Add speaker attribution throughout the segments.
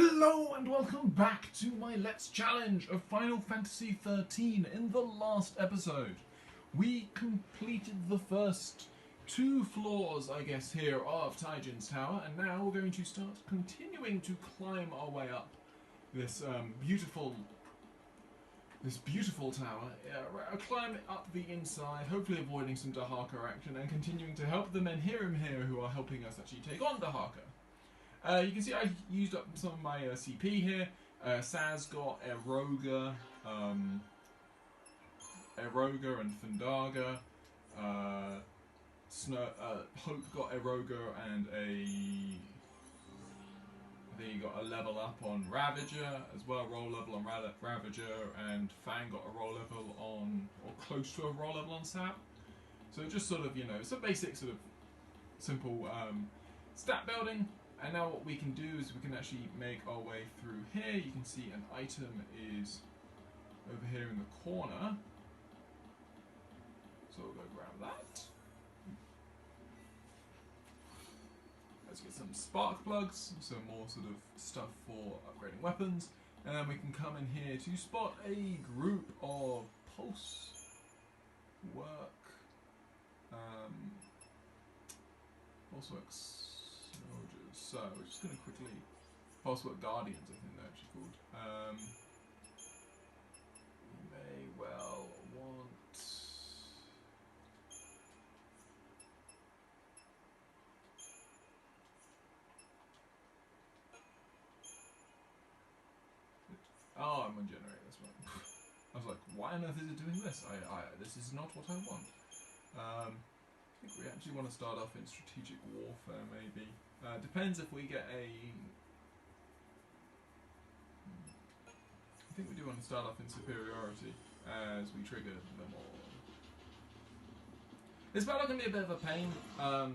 Speaker 1: Hello and welcome back to my Let's Challenge of Final Fantasy XIII. In the last episode, we completed the first two floors, I guess, here of Taijin's tower, and now we're going to start continuing to climb our way up this beautiful tower. Climb up the inside, hopefully avoiding some Dahaka action, and continuing to help the men here who are helping us actually take on Dahaka. You can see I used up some of my CP here. Saz got Eroga and Fundaga. Hope got Eroga and they got a level up on Ravager as well, roll level on Ravager, and Fang got a roll level on, or close to a roll level on Sap. So just sort of, some basic sort of simple stat building. And now what we can do is we can actually make our way through here. You can see an item is over here in the corner. So we'll go grab that. Let's get some spark plugs, some more sort of stuff for upgrading weapons. And then we can come in here to spot a group of pulse work. Pulse works. So we're just going to quickly Pulsework Guardians, I think they're actually called. We may well want. Oh, I'm on generate this one. I was like, why on earth is it doing this? This is not what I want. I think we actually want to start off in strategic warfare, maybe. Depends if we get a. I think we do want to start off in superiority as we trigger them all. This battle can be a bit of a pain. I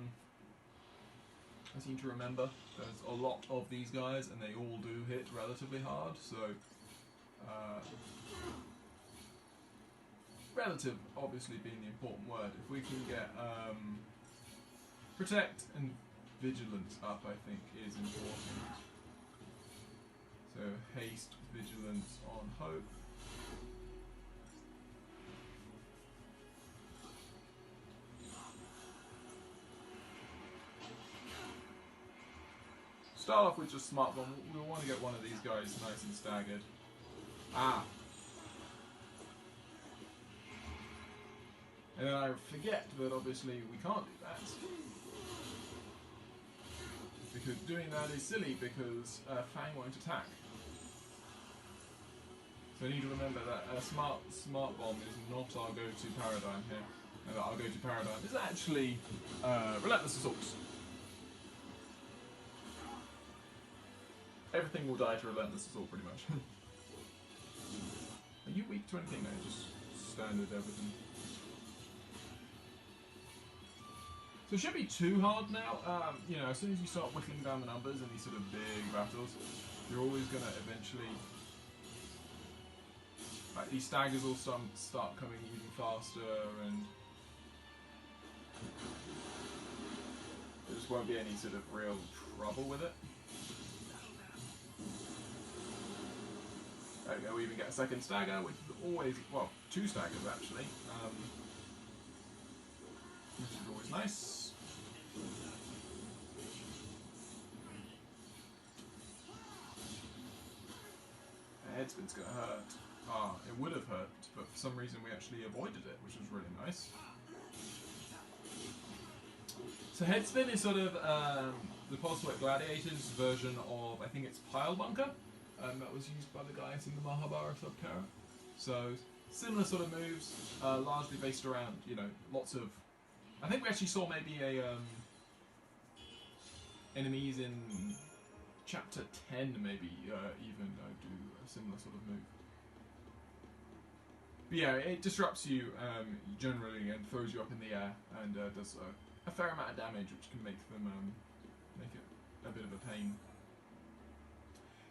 Speaker 1: seem to remember there's a lot of these guys, and they all do hit relatively hard. So, relative obviously being the important word. If we can get protect and vigilance up, I think, is important. So haste, vigilance on Hope. Start off with just smart one. We want to get one of these guys nice and staggered. And then I forget that obviously we can't do that. Because doing that is silly because Fang won't attack. So I need to remember that a smart bomb is not our go-to paradigm here. And that our go-to paradigm is actually relentless assaults. Everything will die to relentless assault pretty much. Are you weak to anything? No, just standard everything. So it shouldn't be too hard now. As soon as you start whittling down the numbers in these sort of big battles, you're always going to eventually... these staggers will start coming even faster, and there just won't be any sort of real trouble with it. There we go, we even get a second stagger, which is always, well, two staggers actually. Which is always nice. Headspin's gonna hurt. It would have hurt, but for some reason we actually avoided it, which was really nice. So Headspin is sort of the Pulsework Gladiators version of, I think it's Pile Bunker, that was used by the guys in the Mahabharata Subterra. So similar sort of moves, largely based around, lots of... I think we actually saw maybe enemies in Chapter 10 maybe even do a similar sort of move. But yeah, it disrupts you generally and throws you up in the air and does a fair amount of damage, which can make them make it a bit of a pain.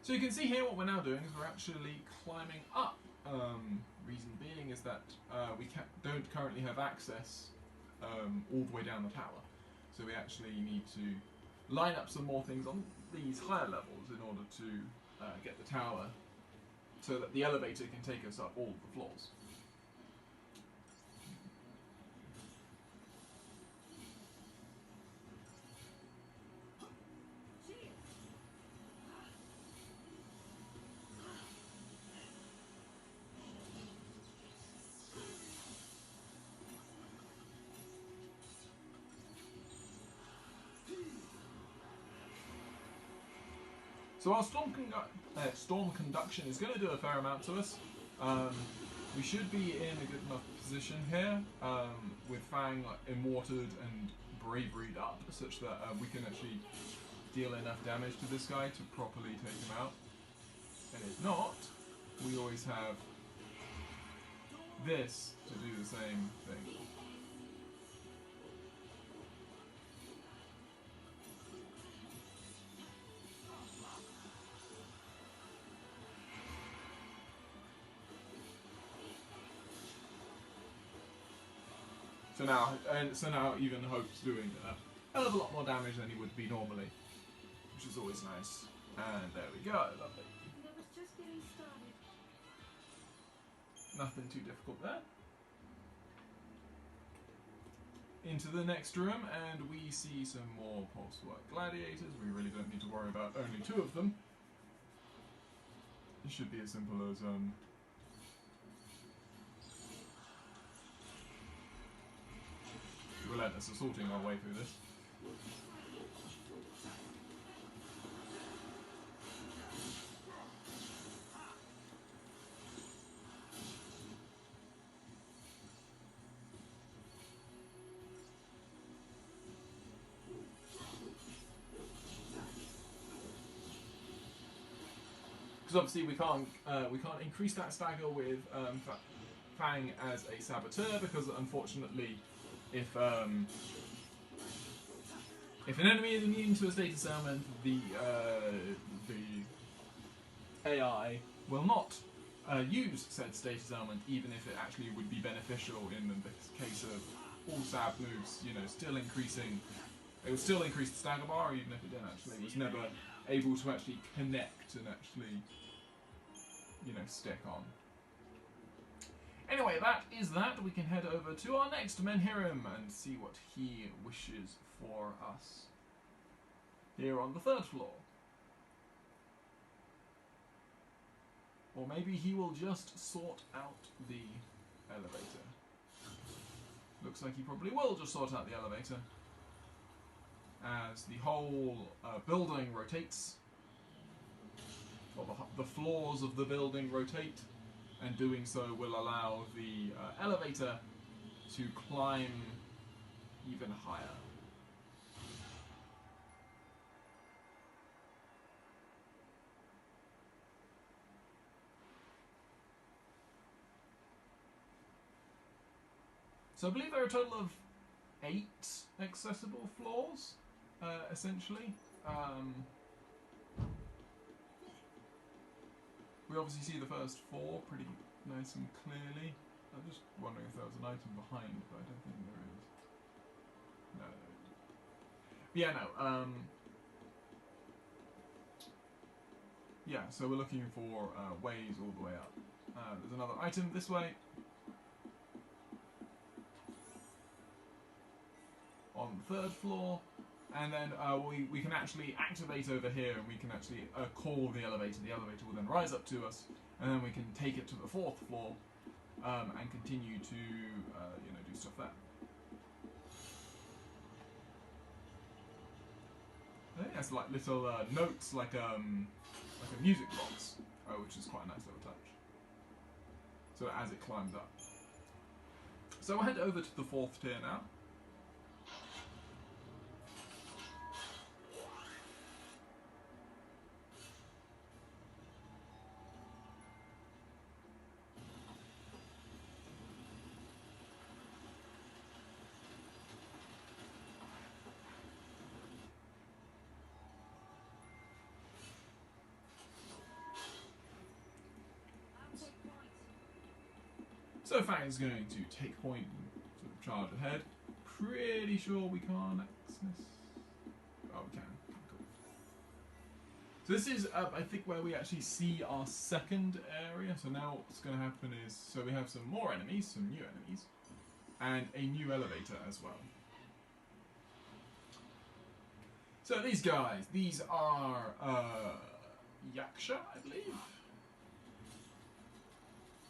Speaker 1: So you can see here what we're now doing is we're actually climbing up. Reason being is that we don't currently have access all the way down the tower. So we actually need to line up some more things on these higher levels in order to get the tower so that the elevator can take us up all the floors. So our storm conduction is going to do a fair amount to us. We should be in a good enough position here with Fang immorted and braveried up, such that we can actually deal enough damage to this guy to properly take him out. And if not, we always have this to do the same thing. So now even Hope's doing a hell of a lot more damage than he would be normally, which is always nice. And there we go, lovely.
Speaker 2: That was just getting started.
Speaker 1: Nothing too difficult there. Into the next room, and we see some more post-work gladiators. We really don't need to worry about only 2 of them. It should be as simple as relentless assaulting our way through this. Because obviously we can't increase that stagger with Fang as a saboteur, because unfortunately, if an enemy is immune to a status ailment, the AI will not use said status ailment, even if it actually would be beneficial in the case of all sab moves. You know, still increasing. It would still increase the stagger bar, even if it didn't actually. It was never able to actually connect and actually, you know, stick on. Anyway, that is that. We can head over to our next Menhirim and see what he wishes for us. Here on the 3rd floor. Or maybe he will just sort out the elevator. Looks like he probably will just sort out the elevator, as the whole building rotates. Or the floors of the building rotate. And doing so will allow the elevator to climb even higher. So I believe there are a total of 8 accessible floors, essentially. We obviously see the first 4 pretty nice and clearly. I'm just wondering if there was an item behind, but I don't think there is. No. But yeah, no. Yeah, so we're looking for ways all the way up. There's another item this way. On the 3rd floor. And then we can actually activate over here, and we can actually call the elevator. The elevator will then rise up to us, and then we can take it to the 4th floor and continue to you know, do stuff there. I think that's like little notes, like a music box, which is quite a nice little touch. So as it climbs up. So we'll head over to the 4th tier now. So Fang is going to take point and sort of charge ahead. Pretty sure we can't access. Oh, we can. Cool. So this is, I think, where we actually see our second area. So now what's going to happen is, so we have some more enemies, some new enemies, and a new elevator as well. So these guys, these are Yaksha, I believe.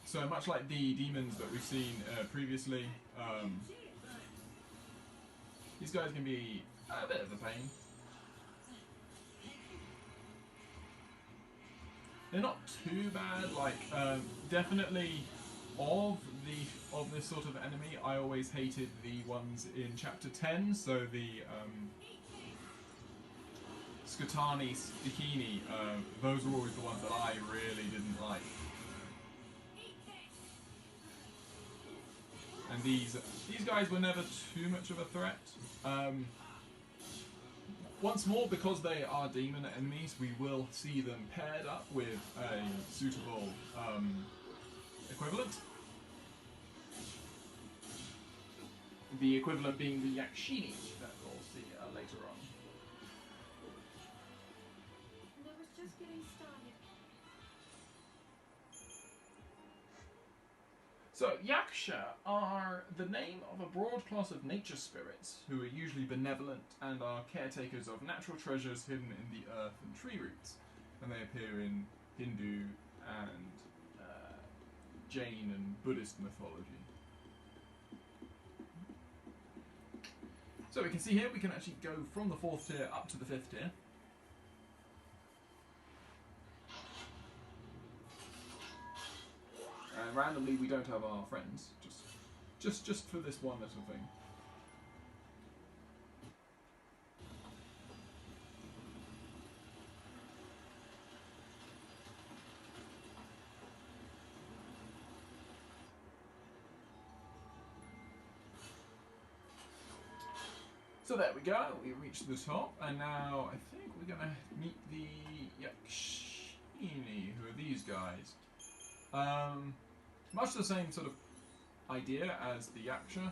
Speaker 1: So much like the demons that we've seen previously, these guys can be a bit of a pain. They're not too bad. Like definitely of this sort of enemy, I always hated the ones in Chapter 10. So the Skatani, Stikini, those were always the ones that I really didn't like. And these guys were never too much of a threat. Once more, because they are demon enemies, we will see them paired up with a suitable equivalent. The equivalent being the Yakshini that we'll see later on.
Speaker 2: And I was just getting started.
Speaker 1: So, Yaksha are the name of a broad class of nature spirits who are usually benevolent and are caretakers of natural treasures hidden in the earth and tree roots. And they appear in Hindu and Jain and Buddhist mythology. So we can see here we can actually go from the 4th tier up to the 5th tier. And randomly we don't have our friends, just for this one little thing. So there we go, we reached the top, and now I think we're going to meet the Yakshini, who are these guys. Much the same sort of idea as the Yaksha,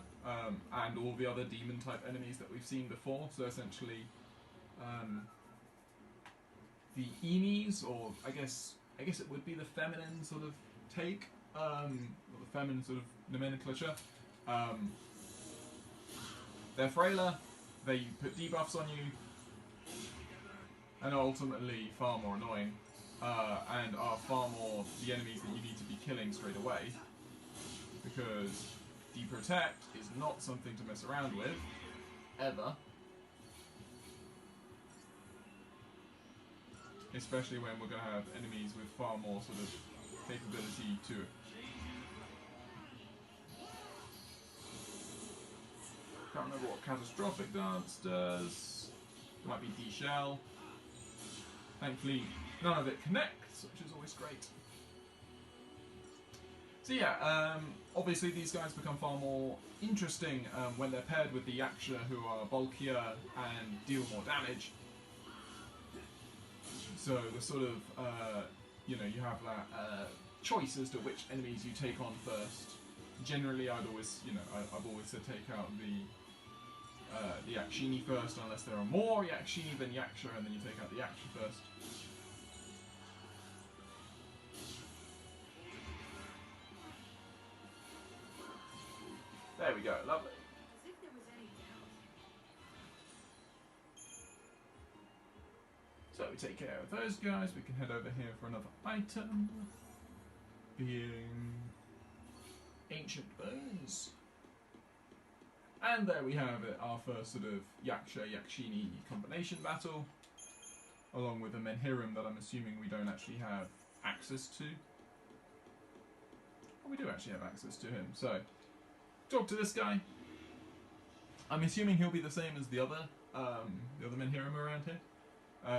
Speaker 1: and all the other demon type enemies that we've seen before. So essentially, the Enis, or I guess it would be the feminine sort of take, or the feminine sort of nomenclature. They're frailer, they put debuffs on you, and are ultimately far more annoying. And are far more the enemies that you need to be killing straight away, because deprotect is not something to mess around with, ever. Especially when we're going to have enemies with far more sort of capability to it. Can't remember what Catastrophic Dance does. It might be D-Shell. Thankfully, none of it connects, which is always great. So yeah, obviously these guys become far more interesting when they're paired with the Yaksha, who are bulkier and deal more damage. So the sort of, you have that choice as to which enemies you take on first. Generally, I've always said take out the Yakshini first, unless there are more Yakshini than Yaksha, and then you take out the Yaksha first. There we go, lovely.
Speaker 2: As if there was any doubt.
Speaker 1: So we take care of those guys. We can head over here for another item, being Ancient Bones. And there we have it, our first sort of Yaksha-Yakshini combination battle, along with a Menhiram that I'm assuming we don't actually have access to. Well, we do actually have access to him, so talk to this guy. I'm assuming he'll be the same as the other Menhiram around here.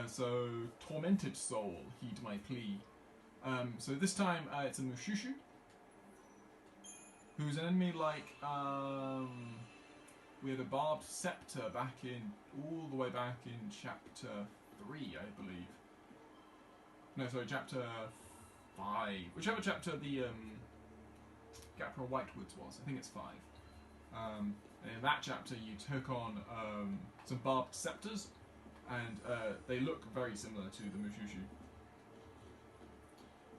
Speaker 1: So, Tormented Soul, heed my plea. So this time it's a Mushushu, who's an enemy like, we had a Barbed Scepter all the way back in Chapter 3, I believe. No, sorry, Chapter 5. Whichever chapter the Gapra Whitewoods was. I think it's 5. And in that chapter you took on some Barbed Scepters, and they look very similar to the Mushushu.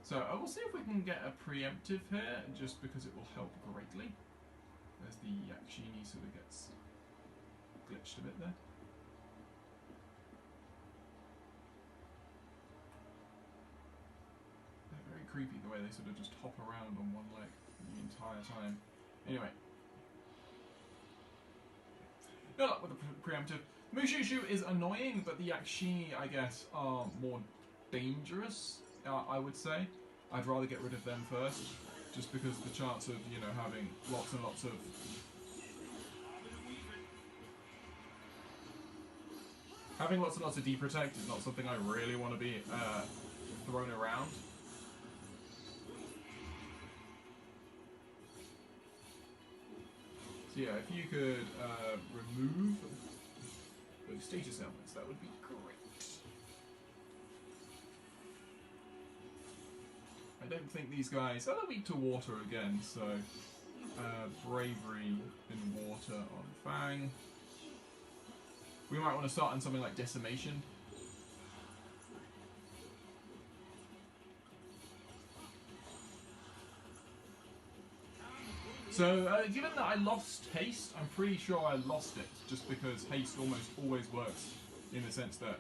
Speaker 1: So we'll see if we can get a preemptive here, just because it will help greatly. As the Yakshini sort of gets glitched a bit there. They're very creepy the way they sort of just hop around on one leg the entire time. Anyway. Good luck with the preemptive. Mushushu is annoying, but the Yakshini, I guess, are more dangerous, I would say. I'd rather get rid of them first, just because the chance of, you know, having lots and lots of... Having lots and lots of deprotect is not something I really want to be thrown around. So yeah, if you could remove those status elements, that would be great. I don't think these guys... Oh, they're weak to water again, so... bravery in water on Fang. We might want to start on something like Decimation. So, given that I lost haste, I'm pretty sure I lost it, just because haste almost always works in the sense that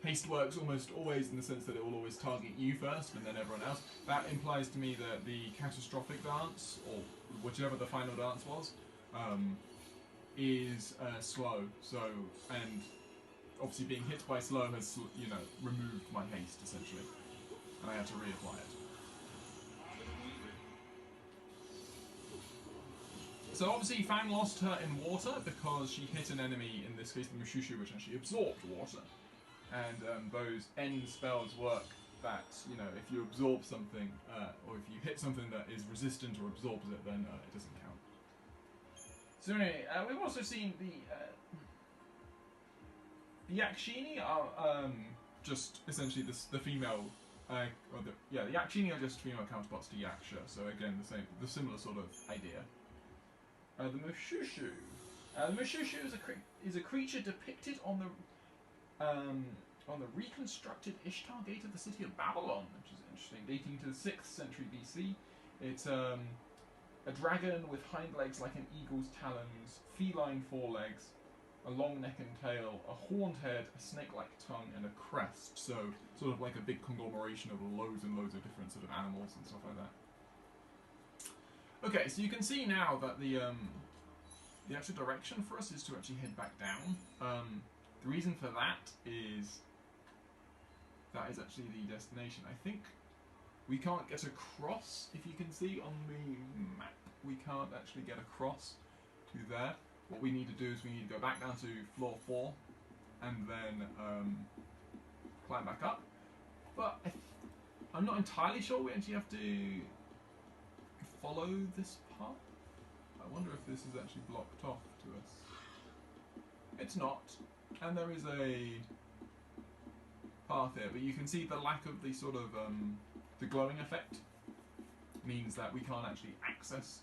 Speaker 1: haste works almost always in the sense that it will always target you first and then everyone else. That implies to me that the catastrophic dance, or whichever the final dance was, is slow. So, and obviously being hit by slow has, you know, removed my haste essentially, and I had to reapply it. So obviously Fang lost her in water because she hit an enemy, in this case the Mushushu, which actually absorbed water. And those end spells work that, you know, if you absorb something, or if you hit something that is resistant or absorbs it, then it doesn't count. So anyway, we've also seen the Yakshini are just essentially the female, the Yakshini are just female counterparts to Yaksha. So again, the similar sort of idea. The Mushushu. The Mushushu is a creature depicted on the reconstructed Ishtar Gate of the city of Babylon, which is interesting, dating to the 6th century BC. It's a dragon with hind legs like an eagle's talons, feline forelegs, a long neck and tail, a horned head, a snake-like tongue, and a crest. So, sort of like a big conglomeration of loads and loads of different sort of animals and stuff like that. Okay, so you can see now that the actual direction for us is to actually head back down. The reason for that is actually the destination. I think we can't get across, if you can see on the map, we can't actually get across to there. What we need to do is we need to go back down to floor 4 and then climb back up. But I'm not entirely sure we actually have to follow this path. I wonder if this is actually blocked off to us. It's not. And there is a path here, but you can see the lack of the sort of the glowing effect means that we can't actually access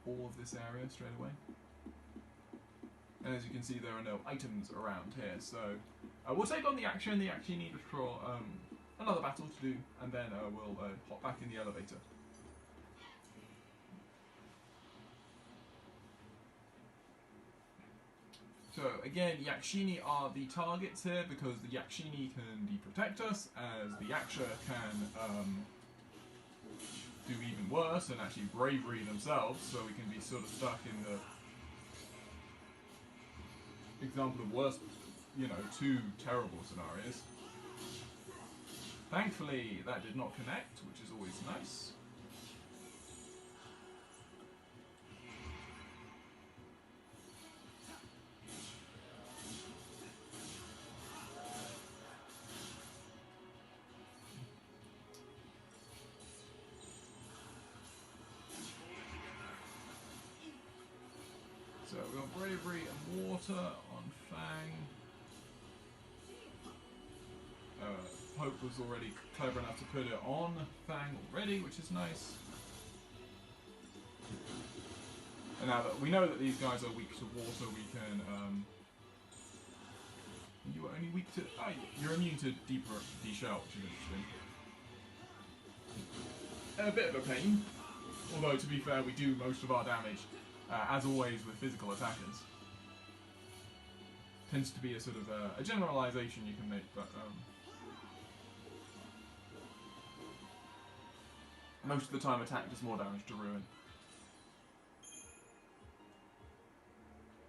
Speaker 1: all of this area straight away. And as you can see, there are no items around here, so we'll take on the Yaksha and the Yakshini for another battle to do, and then we'll hop back in the elevator. So again, Yakshini are the targets here because the Yakshini can deprotect us, as the Yaksha can do even worse and actually bravery themselves, so we can be sort of stuck in the example of worst, you know, 2 terrible scenarios. Thankfully, that did not connect, which is always nice. So we've got bravery and water on Fang. Hope was already clever enough to put it on Fang already, which is nice. And now that we know that these guys are weak to water, we can. You are only weak to. Oh, you're immune to de-shell, which is interesting. A bit of a pain, although to be fair, we do most of our damage, as always with physical attackers. Tends to be a sort of a generalization you can make, but most of the time attack does more damage to ruin.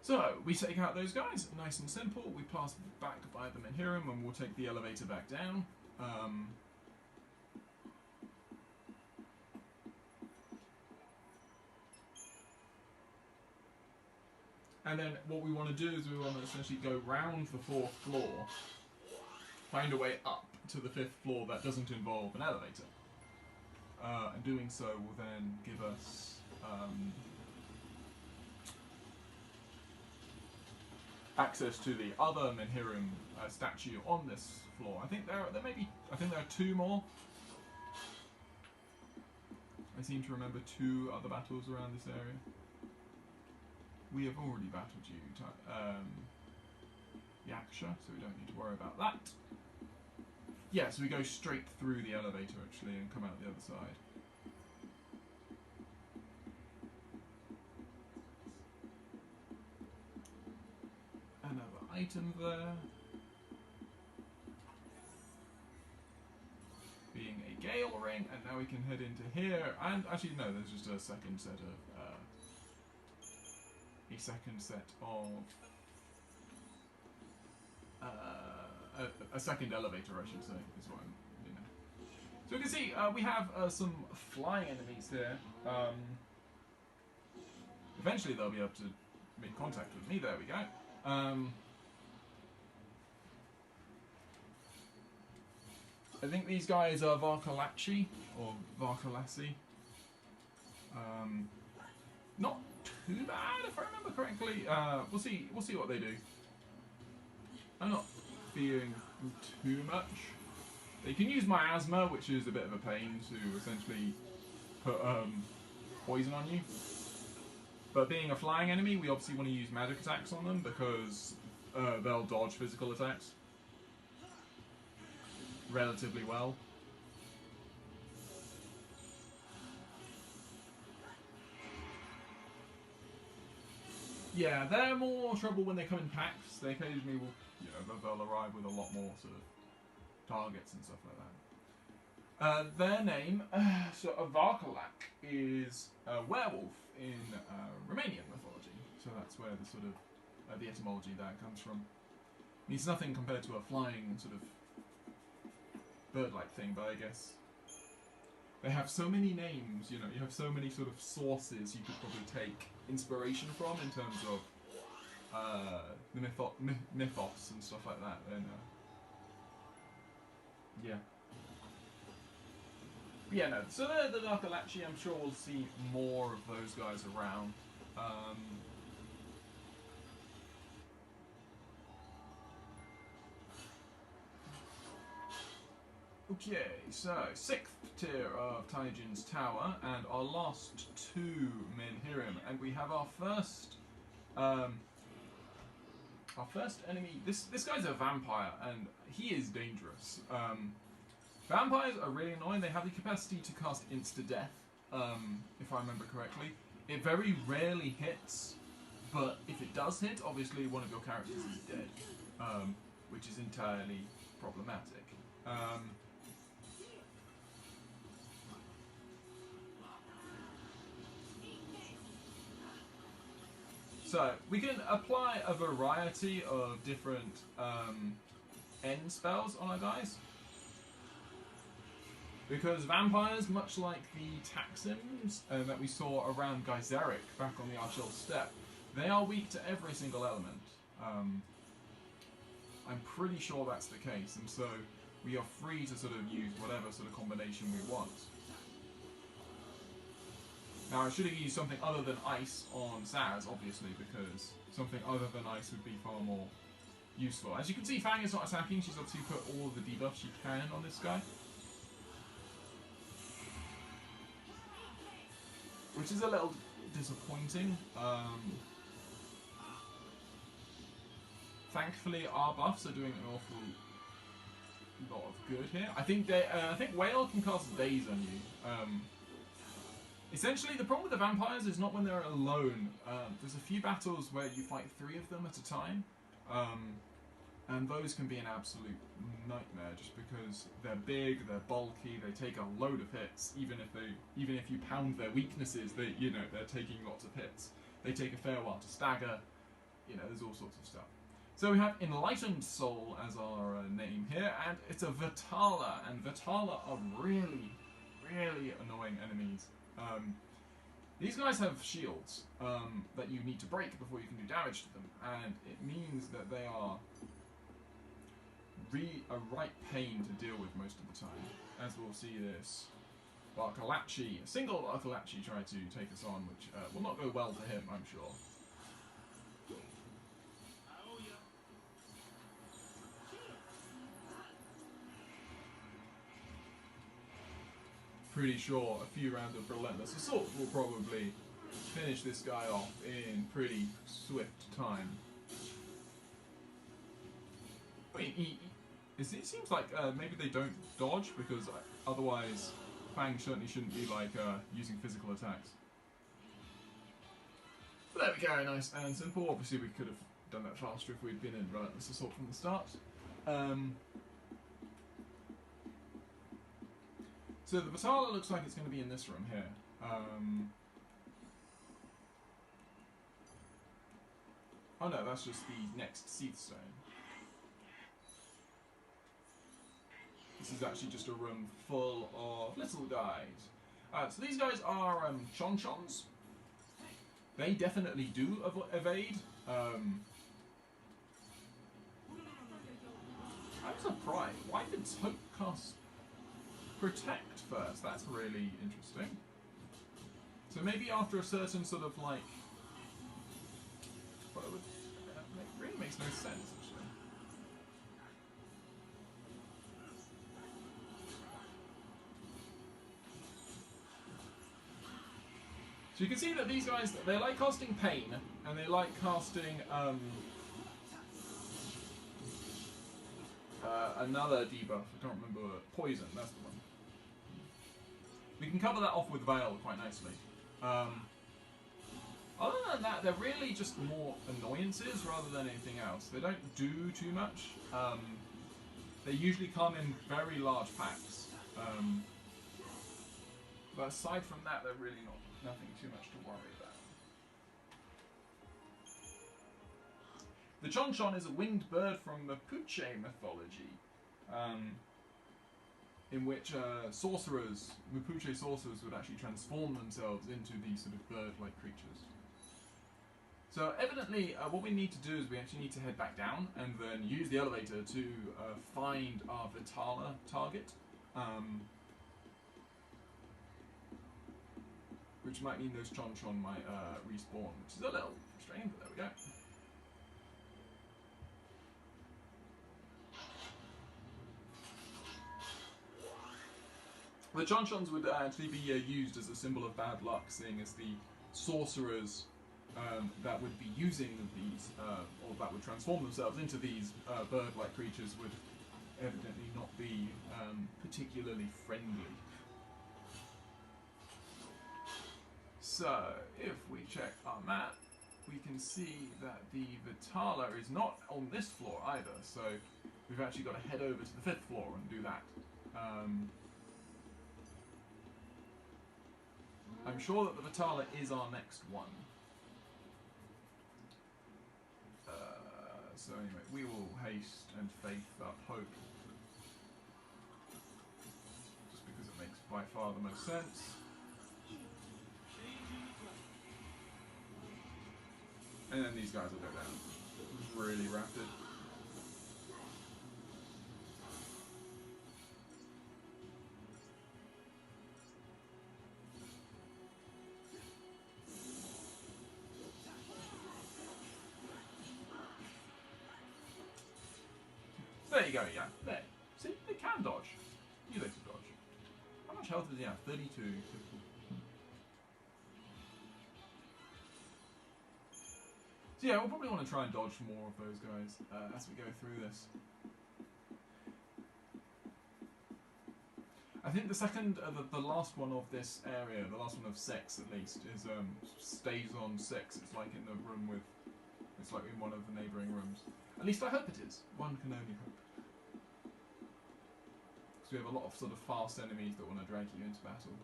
Speaker 1: So, we take out those guys, nice and simple. We pass back by the Menhiram and we'll take the elevator back down. And then what we want to do is we want to essentially go round the 4th floor, find a way up to the 5th floor that doesn't involve an elevator. And doing so will then give us access to the other Menhiram statue on this floor. I think there may be. I think there are 2 more. I seem to remember 2 other battles around this area. We have already battled you, Yaksha, so we don't need to worry about that. Yeah, so we go straight through the elevator actually and come out the other side. Another item there. Being a Gale Ring, and now we can head into here. And actually, no, there's just a second set of a second elevator, I should say, is what I'm, So we can see we have some flying enemies here. Eventually they'll be able to make contact with me. There we go. I think these guys are Varkalachi or Varkalasi. Not too bad, if I remember correctly. We'll see what they do. I'm not fearing them too much. They can use miasma, which is a bit of a pain to essentially put poison on you. But being a flying enemy, we obviously want to use magic attacks on them because they'll dodge physical attacks relatively well. Yeah, they're more trouble when they come in packs. They occasionally will, they'll arrive with a lot more sort of targets and stuff like that. Their name, so a Varkalak, is a werewolf in Romanian mythology. So that's where the sort of the etymology there comes from. It means nothing compared to a flying sort of bird-like thing, but I guess they have so many names. You have so many sort of sources you could probably take inspiration from in terms of the mythos and stuff like that. And yeah. But yeah, no. So the Narkalachi, I'm sure we'll see more of those guys around. Okay, so 6th tier of Taijin's Tower, and our last 2 Menhiram, and we have our first enemy. This guy's a vampire, and he is dangerous. Vampires are really annoying. They have the capacity to cast insta-death, if I remember correctly. It very rarely hits, but if it does hit, obviously one of your characters is dead, which is entirely problematic. So, we can apply a variety of different end spells on our guys. Because vampires, much like the Taxims that we saw around Geyseric back on the Archil Steppe, they are weak to every single element. I'm pretty sure that's the case, and so we are free to sort of use whatever sort of combination we want. Now, I should have used something other than ice on Saz, obviously, because something other than ice would be far more useful. As you can see, Fang is not attacking. She's obviously put all of the debuffs she can on this guy. Which is a little disappointing. Thankfully, our buffs are doing an awful lot of good here. I think Whale can cast Daze on you. Essentially, the problem with the vampires is not when they're alone. There's a few battles where you fight 3 of them at a time, and those can be an absolute nightmare just because they're big, they're bulky, they take a load of hits. Even if you pound their weaknesses, they're taking lots of hits. They take a fair while to stagger. There's all sorts of stuff. So we have Enlightened Soul as our name here, and it's a Vitala, and Vitala are really, really annoying enemies. These guys have shields that you need to break before you can do damage to them, and it means that they are a right pain to deal with most of the time. As we'll see this Barkalachi, a single Barkalachi try to take us on, which will not go well for him, I'm sure. Pretty sure a few rounds of Relentless Assault will probably finish this guy off in pretty swift time. I mean, it seems like maybe they don't dodge, because otherwise Fang certainly shouldn't be like using physical attacks. But there we go, nice and simple. Obviously we could have done that faster if we'd been in Relentless Assault from the start. So the Vitala looks like it's going to be in this room here. Oh no, that's just the next Seath Stone. This is actually just a room full of little guys. So these guys are Chonchons. They definitely do evade. I'm surprised. Why did Hope cast Protect first? That's really interesting. So maybe after a certain sort of like... Well, it really makes no sense, actually. So you can see that these guys, they like casting Pain, and they like casting another debuff. I can't remember. Poison, that's the one. We can cover that off with Veil quite nicely. Other than that, they're really just more annoyances rather than anything else. They don't do too much. They usually come in very large packs. But aside from that, they're really nothing too much to worry about. The Chonchon is a winged bird from Mapuche mythology, in which sorcerers, Mapuche sorcerers, would actually transform themselves into these sort of bird-like creatures. So evidently, what we need to do is we actually need to head back down and then use the elevator to find our Vitala target. Which might mean those Chonchon might respawn, which is a little frustrating, but there we go. The Chonchons would actually be used as a symbol of bad luck, seeing as the sorcerers that would be using these, or that would transform themselves into these bird-like creatures, would evidently not be particularly friendly. So, if we check our map, we can see that the Vitala is not on this floor either, so we've actually got to head over to the 5th floor and do that. I'm sure that the Vitala is our next one. So anyway, we will haste and faith up hope. Just because it makes by far the most sense. And then these guys will go down really rapid. There you go, yeah. There. See, they can dodge. You they can dodge. How much health does he have? 32. So yeah, we'll probably want to try and dodge more of those guys as we go through this. I think the second, the last one of this area, the last one of 6 at least, is stays on 6. It's like in the room with, it's like in one of the neighbouring rooms. At least I hope it is. One can only hope. Because we have a lot of sort of fast enemies that want to drag you into battle.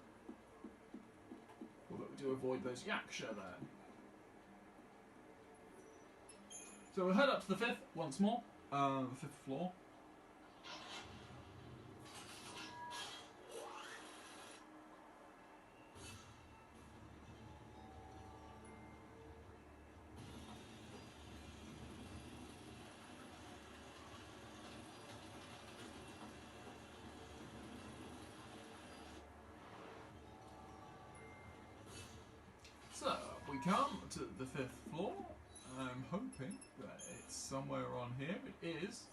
Speaker 1: Although we do avoid those Yaksha there. So we'll head up to the 5th once more, the 5th floor. So we come to the 5th floor. I'm hoping that it's somewhere on here. It is.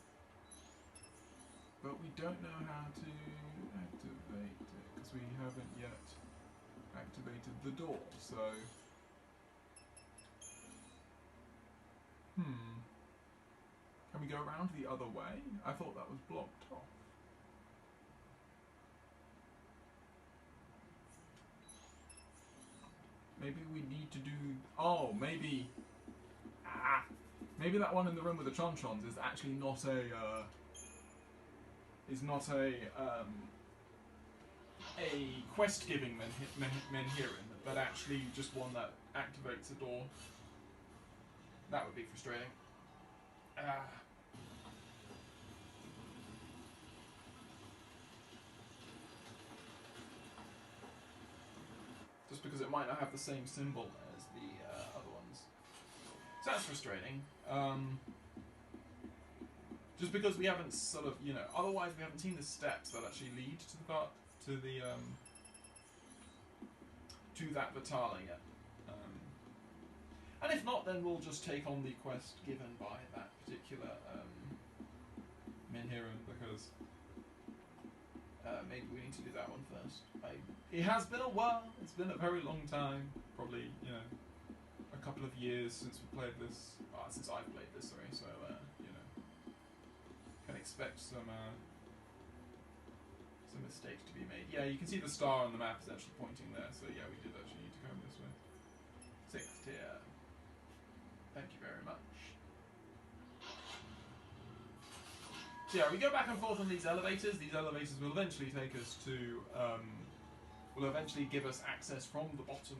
Speaker 1: But we don't know how to activate it because we haven't yet activated the door. So, can we go around the other way? I thought that was blocked off. Maybe we need to do... Oh, maybe... maybe that one in the room with the Chonchons is actually not a... a quest-giving Menhirin, but actually just one that activates a door. That would be frustrating. Just because it might not have the same symbol as the other ones. So that's frustrating. Just because we haven't sort of, you know, otherwise we haven't seen the steps that actually lead to the to that Vitala yet. And if not, then we'll just take on the quest given by that particular Menhirin, because maybe we need to do that one first. It has been a while. It's been a very long time. Probably, you know, a couple of years since we played this. Since I've played this, sorry. So, you know, can expect some mistakes to be made. Yeah, you can see the star on the map is actually pointing there. So yeah, we did actually need to come this way. 6th tier. Thank you very much. So yeah, we go back and forth on these elevators. These elevators will eventually take us to, will eventually give us access from the bottom,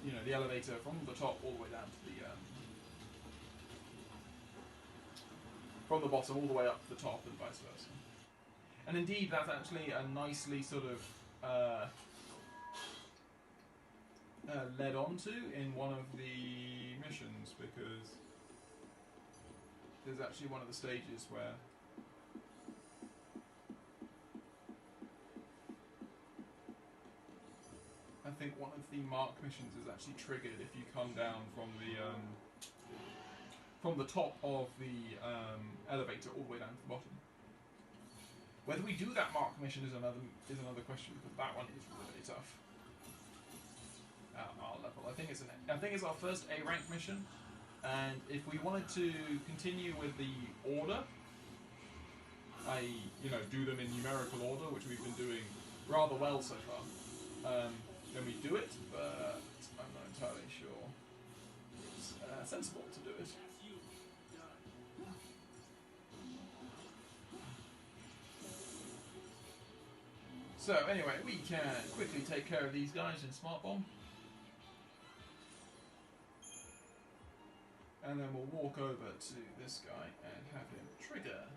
Speaker 1: you know, the elevator from the top all the way down to the, from the bottom all the way up to the top and vice versa. And indeed, that's actually a nicely sort of led on to in one of the missions, because there's actually one of the stages where I think one of the mark missions is actually triggered if you come down from the top of the elevator all the way down to the bottom. Whether we do that mark mission is another question, because that one is really tough. At our level, I think it's our first A rank mission, and if we wanted to continue with the order, you know, do them in numerical order, which we've been doing rather well so far, then we do it. But I'm not entirely sure it's sensible to do it. So anyway, we can quickly take care of these guys in Smart Bomb. And then we'll walk over to this guy and have him trigger.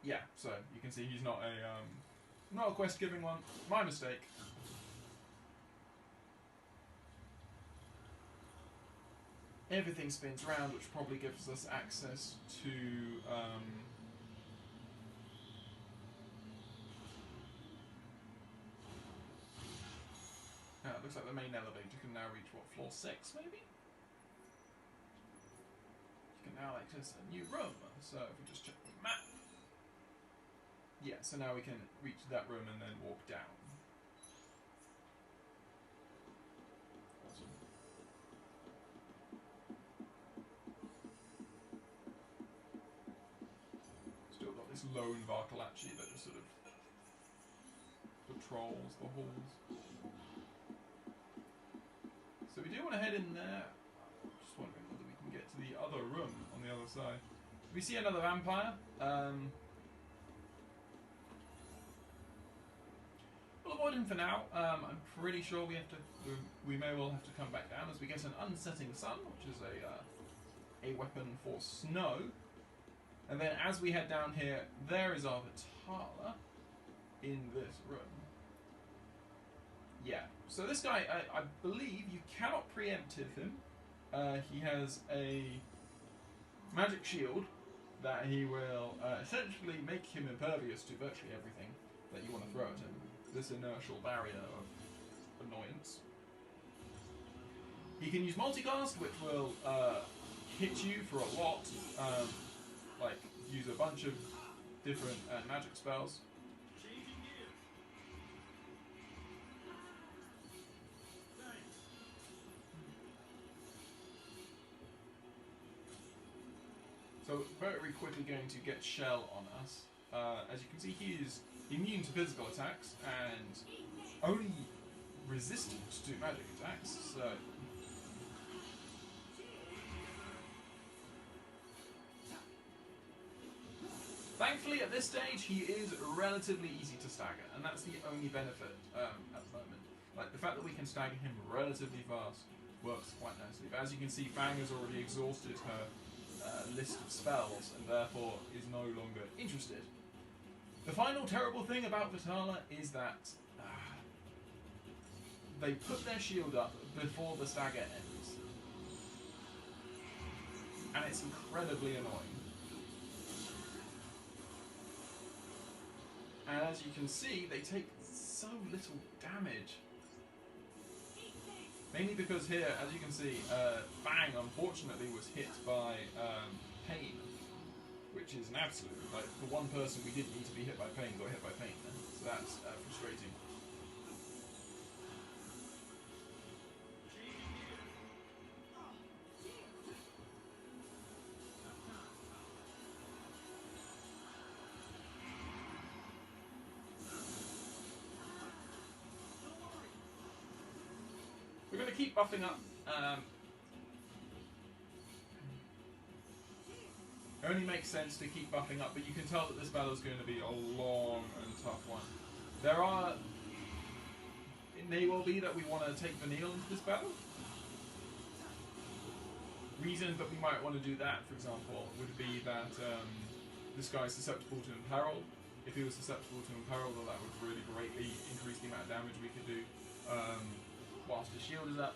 Speaker 1: Yeah, so you can see he's not a quest giving one. My mistake. Everything spins around, which probably gives us access to it looks like the main elevator can now reach, what, floor 6 maybe? You can now access a new room. So if we just check the map. Yeah, so now we can reach that room and then walk down. Awesome. this lone Varkalachi that just sort of patrols the halls. So we do want to head in there. Just wondering whether we can get to the other room on the other side. We see another vampire. We'll avoid him for now. I'm pretty sure we may well have to come back down as we get an unsetting sun, which is a weapon for snow. And then as we head down here, there is our Vitala in this room. Yeah. So this guy, I believe you cannot preemptive him. He has a magic shield that he will essentially make him impervious to virtually everything that you want to throw at him. This inertial barrier of annoyance. He can use multicast, which will hit you for a lot, like use a bunch of different magic spells. So very quickly going to get Shell on us. As you can see, he is immune to physical attacks and only resistant to magic attacks. So thankfully, at this stage, he is relatively easy to stagger, and that's the only benefit at the moment. Like the fact that we can stagger him relatively fast works quite nicely. But as you can see, Fang has already exhausted her list of spells and therefore is no longer interested. The final terrible thing about Vitala is that they put their shield up before the stagger ends, and it's incredibly annoying. And as you can see, they take so little damage. Mainly because here, as you can see, Fang unfortunately was hit by Pain, which is an absolute, like, the one person we didn't need to be hit by Pain got hit by Pain then. So that's frustrating. We're going to keep buffing up. It only makes sense to keep buffing up, but you can tell that this battle is going to be a long and tough one. It may well be that we want to take Vanille into this battle. Reasons that we might want to do that, for example, would be that this guy is susceptible to Imperil. If he was susceptible to Imperil, then that would really greatly increase the amount of damage we could do whilst his shield is up.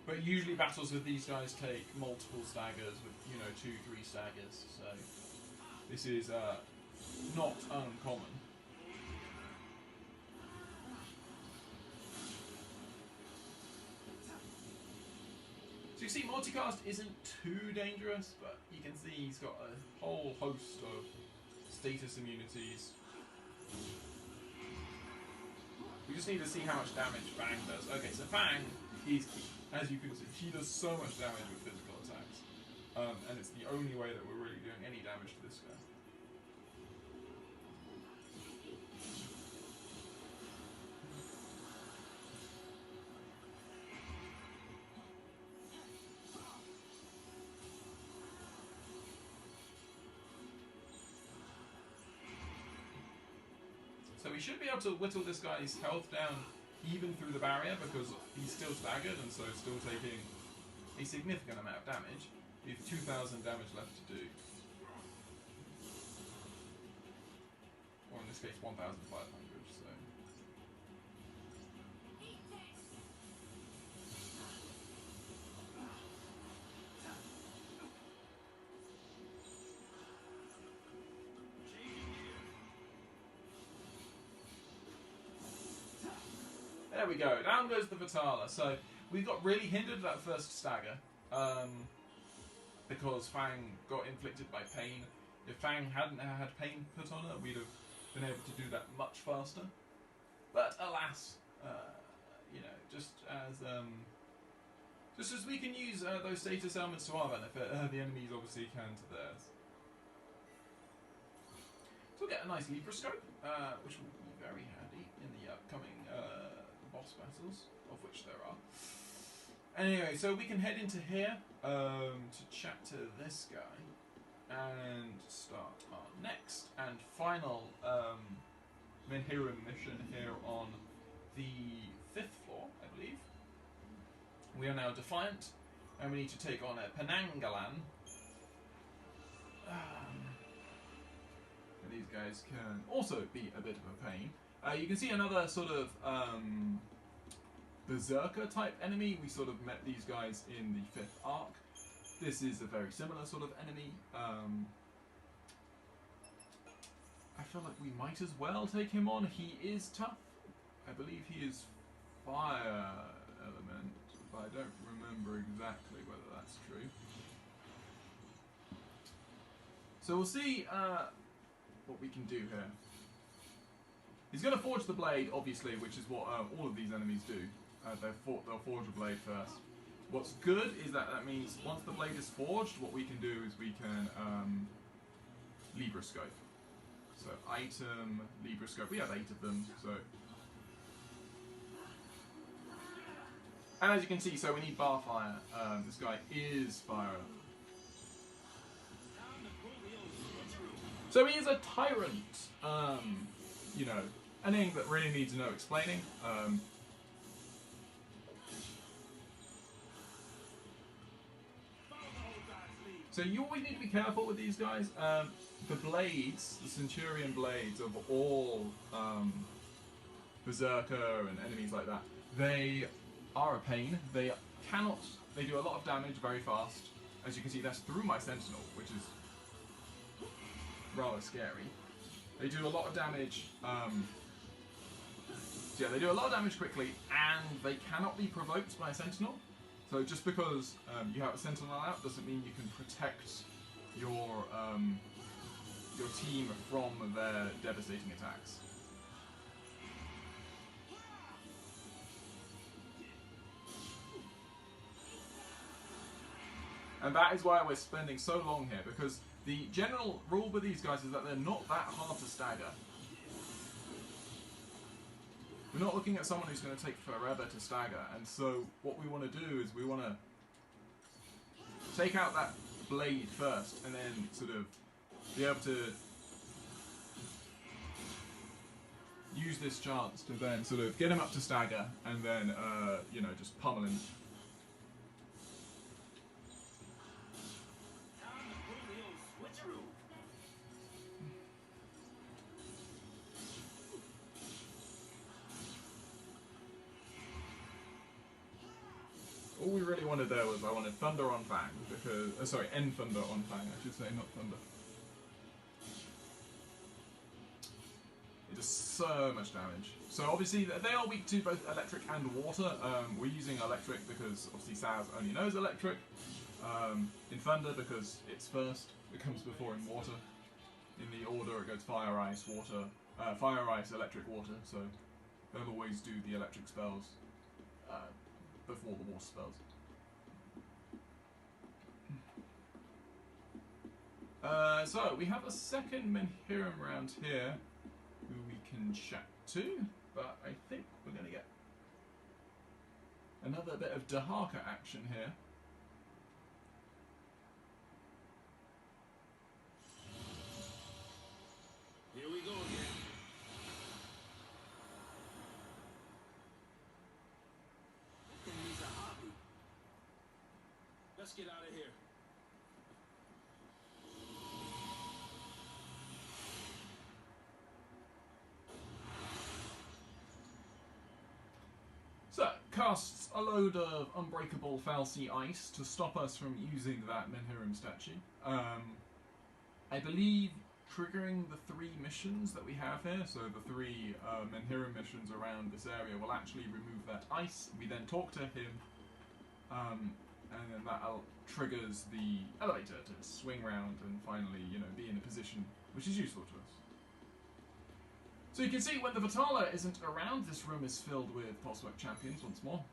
Speaker 1: But usually battles with these guys take multiple staggers, with 2-3 staggers, so this is not uncommon. So you see, multicast isn't too dangerous, but you can see he's got a whole host of status immunities. We just need to see how much damage Fang does. Okay, so Fang is key. As you can see, he does so much damage with physical attacks. And it's the only way that we're really doing any damage to this guy. So we should be able to whittle this guy's health down even through the barrier, because he's still staggered and so still taking a significant amount of damage. We have 2,000 damage left to do. Or in this case, 1,500, so... There we go, down goes the Vitala. So we got really hindered at that first stagger because Fang got inflicted by Pain. If Fang hadn't had Pain put on her, we'd have been able to do that much faster. But alas, just as we can use those status elements to our benefit, the enemies obviously can to theirs. we'll get a nice Libroscope, which will be very handy in the upcoming boss battles, of which there are. Anyway, so we can head into here to chat to this guy and start our next and final Menhiram mission here on the 5th floor, I believe. We are now Defiant, and we need to take on a Penangalan. These guys can also be a bit of a pain. You can see another sort of Berserker type enemy. We sort of met these guys in the 5th arc. This is a very similar sort of enemy. I feel like we might as well take him on. He is tough. I believe he is fire element, but I don't remember exactly whether that's true. So we'll see what we can do here. He's going to forge the blade, obviously, which is what all of these enemies do. They'll forge a blade first. What's good is that means once the blade is forged, what we can do is we can Libroscope. So item, Libroscope. We have 8 of them. So, and as you can see, so we need bar fire. This guy is fire. So he is a tyrant. You know, anything that really needs no explaining. So you always need to be careful with these guys. The blades, the Centurion blades of all Berserker and enemies like that, they are a pain. They do a lot of damage very fast. As you can see, that's through my Sentinel, which is rather scary. They do a lot of damage. Yeah, they do a lot of damage quickly, and they cannot be provoked by a Sentinel. So just because you have a Sentinel out doesn't mean you can protect your team from their devastating attacks. And that is why we're spending so long here, because the general rule with these guys is that they're not that hard to stagger. We're not looking at someone who's going to take forever to stagger, and so what we want to do is we want to take out that blade first, and then sort of be able to use this chance to then sort of get him up to stagger, and then, you know, just pummel him. All we really wanted there was I wanted Thunder on Fang, because sorry, End Thunder on Fang, I should say, not Thunder. It does so much damage. So obviously they are weak to both electric and water. We're using electric because obviously Saz only knows electric. In Thunder because it's first, it comes before in water. In the order it goes fire, ice, water, fire, ice, electric, water. So they'll always do the electric spells before the water spells. So we have a second Menhiram round here who we can chat to, but I think we're going to get another bit of Dahaka action here.
Speaker 3: Here we go again. He's a hobby. Let's get out of here.
Speaker 1: So, casts a load of unbreakable Falsi ice to stop us from using that Menhiram statue. I believe triggering the 3 missions that we have here, so the 3 Menhiram missions around this area, will actually remove that ice. We then talk to him, and then that triggers the elevator to swing round and finally, you know, be in a position which is useful to us. So you can see when the Vitala isn't around, this room is filled with Pulsework champions once more.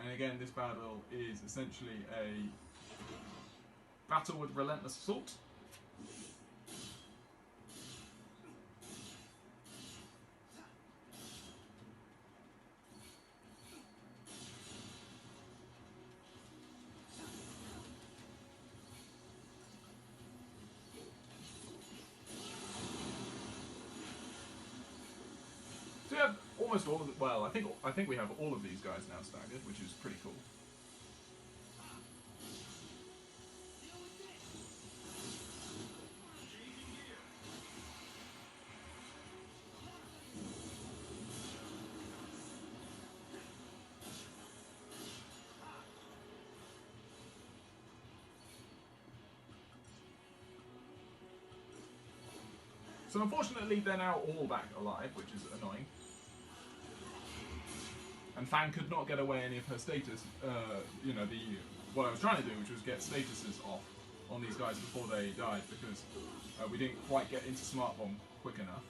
Speaker 1: And again, this battle is essentially a battle with relentless assault. almost all of the, well, I think we have all of these guys now staggered, which is pretty cool. So unfortunately, they're now all back alive, which is annoying. And Fang could not get away any of her status. You know, what I was trying to do, which was get statuses off on these guys before they died, because we didn't quite get into Smart Bomb quick enough.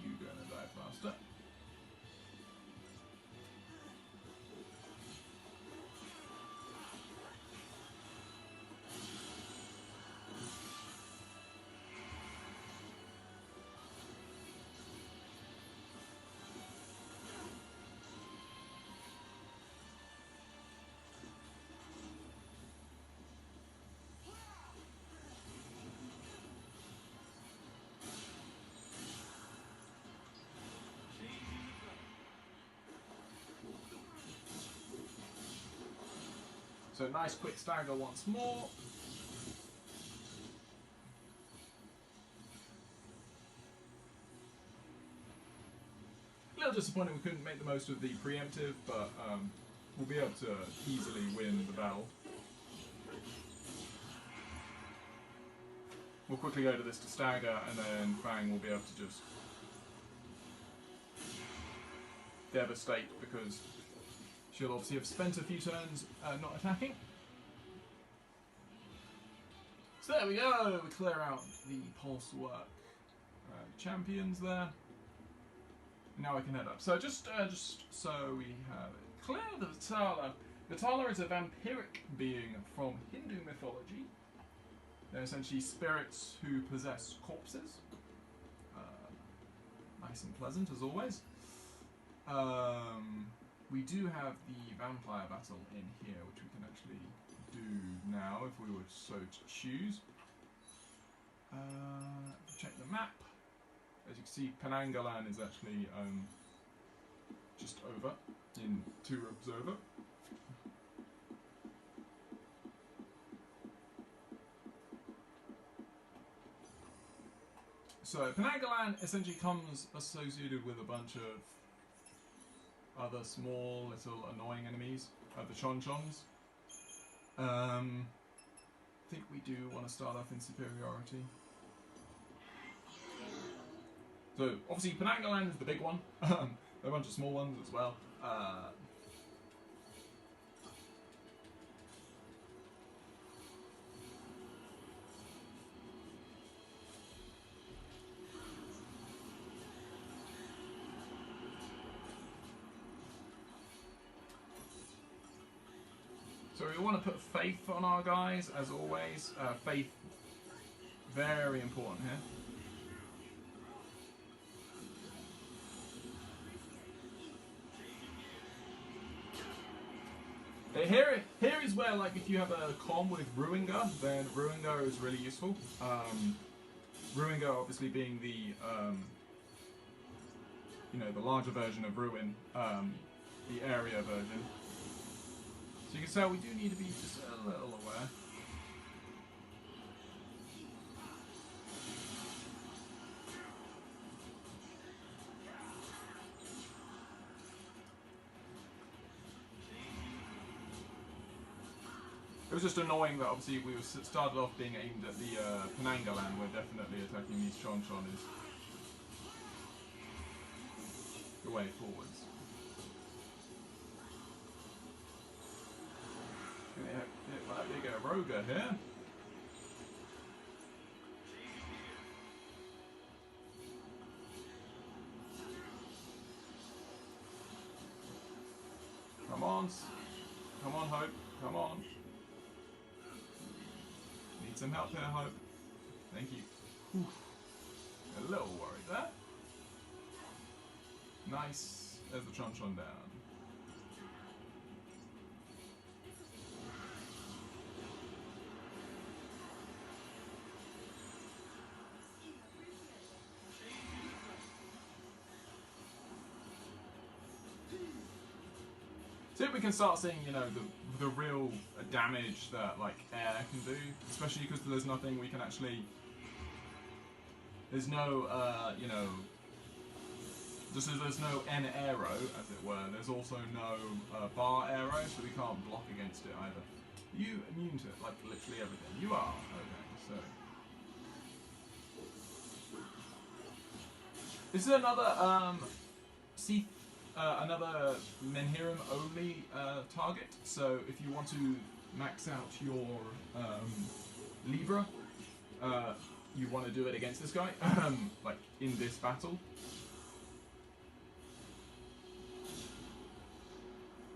Speaker 1: You gonna die faster. So nice quick stagger once more. A little disappointed we couldn't make the most of the preemptive, but we'll be able to easily win the battle. We'll quickly go to this to stagger, and then Fang will be able to just devastate, because she'll obviously have spent a few turns not attacking. So there we go, we clear out the pulse work champions there. Now we can head up. So just so we have it clear, the Vitala. Vitala is a vampiric being from Hindu mythology. They're essentially spirits who possess corpses. Nice and pleasant as always. We do have the vampire battle in here, which we can actually do now if we were so to choose. Check the map. As you can see, Penangalan is actually just over in 2 Observer. So Penangalan essentially comes associated with a bunch of other small, little annoying enemies, the Chonchons. I think we do want to start off in superiority. So obviously Penangalan is the big one. There are a bunch of small ones as well. So we want to put faith on our guys, as always. Faith, very important here. Here is where, like, if you have a com with Ruinga, then Ruinga is really useful. Ruinga obviously being the, you know, the larger version of Ruin, the area version. So you can tell we do need to be just a little aware. It was just annoying that obviously we started off being aimed at the Penangalan, where definitely attacking these Chonchon is the way forwards. Big Roga here. Come on, Hope. Come on. Need some help here, Hope. Thank you. Whew. A little worried there. Nice. There's the Chonchon down. See if we can start seeing, you know, the real damage that like air can do, especially because there's nothing we can actually. There's no, you know, just as there's no N arrow, as it were. There's also no bar arrow, so we can't block against it either. Are you immune to like literally everything? You are. Okay, so. This is another another Menhiram only target. So if you want to max out your Libra, you want to do it against this guy, like in this battle.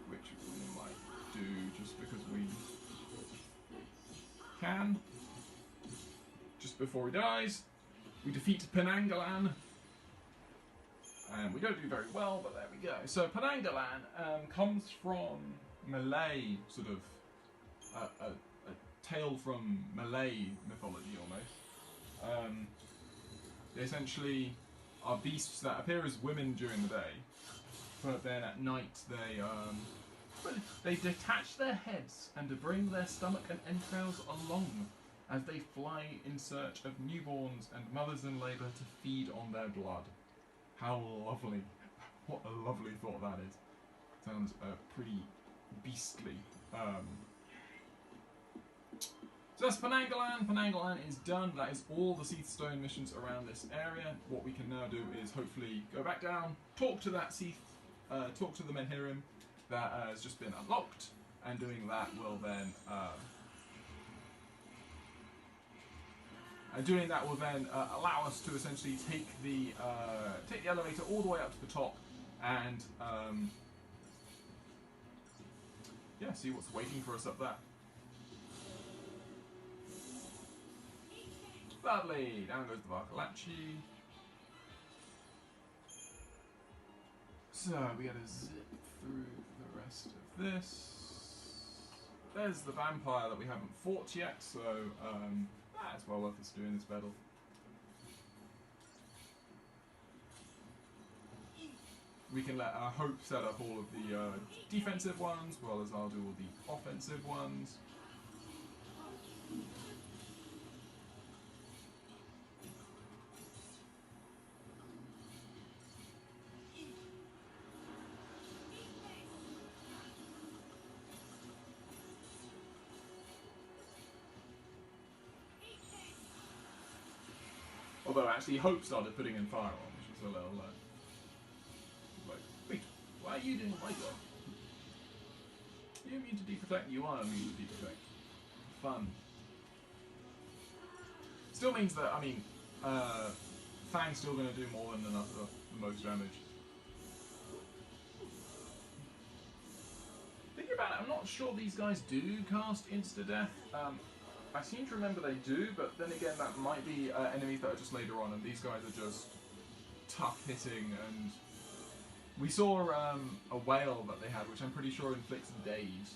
Speaker 1: Which we might do just because we can. Just before he dies, we defeat Penangalan. And we don't do very well, but there we go. So Penangalan comes from Malay, sort of a tale from Malay mythology almost. They essentially are beasts that appear as women during the day, but then at night they detach their heads and to bring their stomach and entrails along as they fly in search of newborns and mothers in labour to feed on their blood. How lovely. What a lovely thought that is. Sounds pretty beastly. So that's Penangalan. Penangalan is done. That is all the Seath Stone missions around this area. What we can now do is hopefully go back down, talk to that Seath, talk to the Menhiram that has just been unlocked, and doing that will then allow us to essentially take the elevator all the way up to the top, and yeah, see what's waiting for us up there. Lovely. Down goes the Varkalachi. So we gotta zip through the rest of this. There's the vampire that we haven't fought yet, so it's well worth us doing this battle. We can let Hope set up all of the defensive ones, as well as I'll do all the offensive ones. Although actually Hope started putting in fire on, which was a little like, wait, why are you doing my job? You're immune to deprotect, you are immune to deprotect. Fun. Still means that, I mean, Fang's still going to do more than enough of the most damage. Thinking about it, I'm not sure these guys do cast insta-death. I seem to remember they do, but then again that might be enemies that are just later on, and these guys are just tough hitting. And we saw a whale that they had, which I'm pretty sure inflicts daze.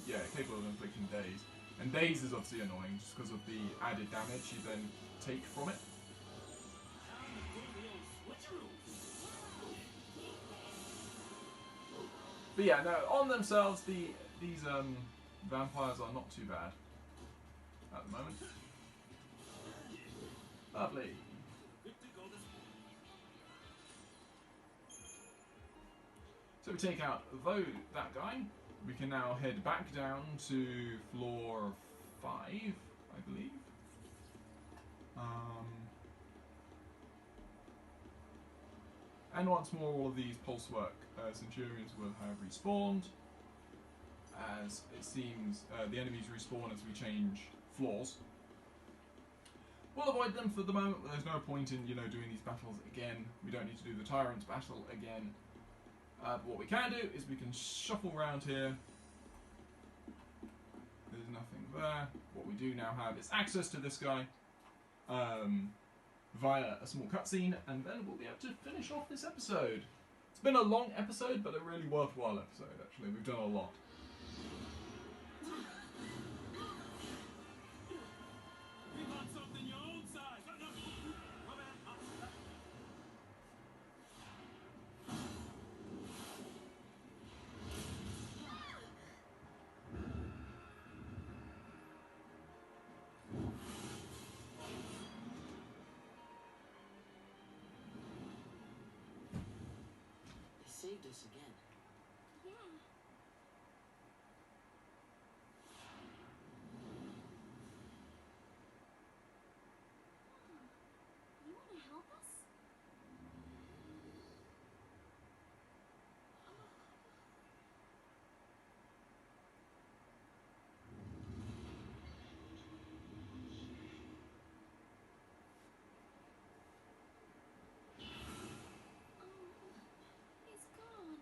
Speaker 1: Yeah, capable of inflicting daze. And daze is obviously annoying just because of the added damage you then take from it. But yeah, no, on themselves, these vampires are not too bad at the moment. Lovely. So we take out that guy. We can now head back down to floor 5, I believe. And once more, all of these pulse work Centurions will have respawned. As it seems, the enemies respawn as we change floors. We'll avoid them for the moment, but there's no point in, doing these battles again. We don't need to do the Tyrant's battle again. But what we can do is we can shuffle around here. There's nothing there. What we do now have is access to this guy via a small cutscene, and then we'll be able to finish off this episode. It's been a long episode, but a really worthwhile episode, actually. We've done a lot.
Speaker 3: saved us again.
Speaker 2: Yeah. You want to help us? It's gone.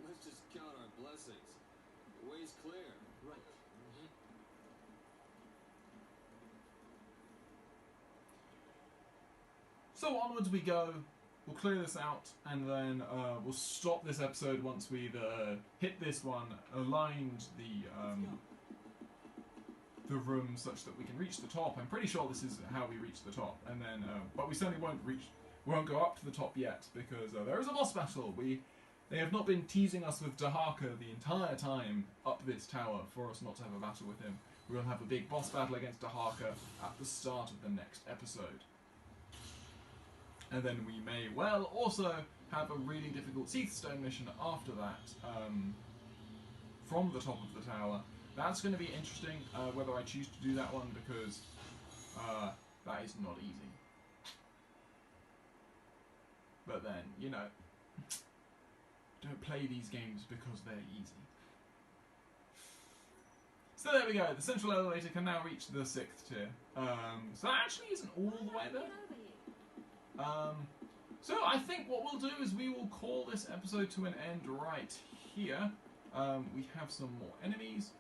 Speaker 3: Let's just count our blessings. The way's clear. Right.
Speaker 1: So onwards we go. We'll clear this out, and then we'll stop this episode once we've hit this one, aligned the room such that we can reach the top. I'm pretty sure this is how we reach the top, and then but we certainly won't go up to the top yet because there is a boss battle. They have not been teasing us with Dahaka the entire time up this tower for us not to have a battle with him. We'll have a big boss battle against Dahaka at the start of the next episode. And then we may well also have a really difficult Seath Stone mission after that, from the top of the tower. That's going to be interesting, whether I choose to do that one, because that is not easy. But then, you know, don't play these games because they're easy. So there we go, the central elevator can now reach the 6th tier. So that actually isn't all the way there. So I think what we'll do is we will call this episode to an end right here. We have some more enemies,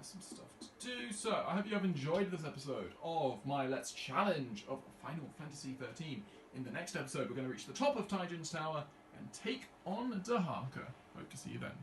Speaker 1: some stuff to do. So I hope you have enjoyed this episode of my Let's Challenge of Final Fantasy XIII. In the next episode, we're going to reach the top of Taijin's Tower and take on Dahaka. Hope to see you then.